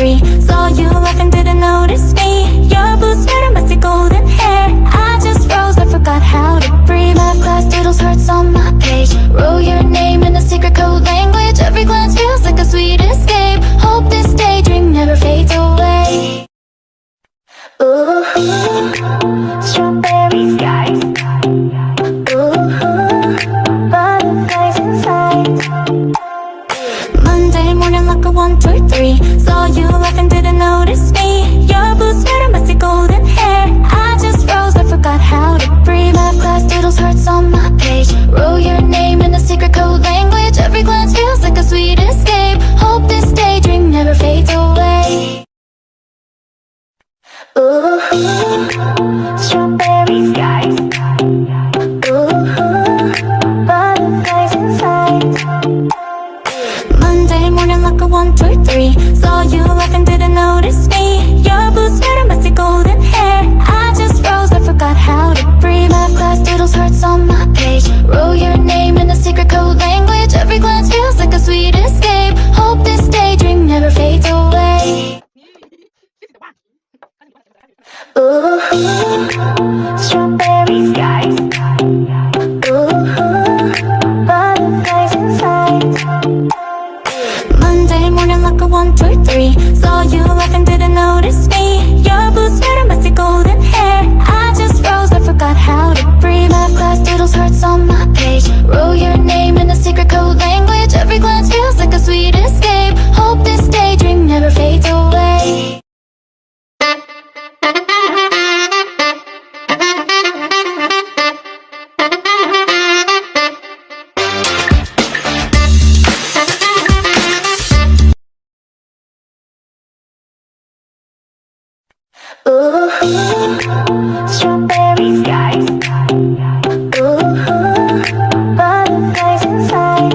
three. Saw you laughing, didn't notice me. Your blue sweater, messy golden hair. I just froze, I forgot how to breathe. Math class doodles, hearts on my page. Wrote your name in a secret code language. Every glance feels like a sweet escape. Hope this daydream never fades away. Ooh, strawberry skies. Butterflies inside. Monday morning like a 1, 2, 3. Saw you laughing, didn't notice me. Your blue sweater, messy golden hair. I just froze, I forgot how to breathe. Math class doodles, hearts on my page. Wrote your name in a secret code language. Every glance feels like a sweet escape. Hope this daydream never fades away. Ooh, strawberry skies. Butterflies inside. Monday morning like a 1, 2, 3. Saw you laughing, didn't notice me. Your blue sweater, messy golden hair. I just froze, I forgot how to breathe. Math class doodles, hearts on my page. Wrote your name in a secret code language. Every glance feels like a sweet escape. Hope this daydream never fades away. Ooh, strawberry skies. Butterflies inside. Monday morning like a 1, 2, 3. Saw you laughing, didn't notice me. Your blue sweater, messy golden hair. I just froze, I forgot how to breathe. Math class doodles, hearts on my page. Wrote your name in a secret code language. Every glance feels like a sweet escape. Hope this daydream never fades away. Ooh, strawberry skies. Butterflies inside.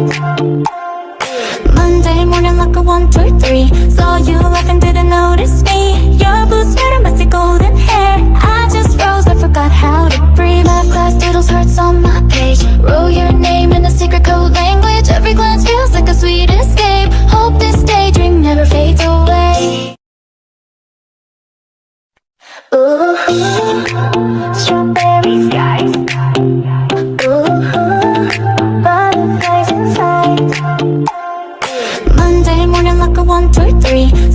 Monday morning like a 1, 2, 3. Saw you laughing, didn't notice me. Your blue sweater, messy golden hair. I just froze, I forgot how to breathe. Math class doodles, hearts on my page. Wrote your name in a secret code language. Every glance feels like a sweet escape. Hope this daydream never fades away. Ooh, strawberry skies. Butterflies inside. Monday morning like a 1, 2, 3.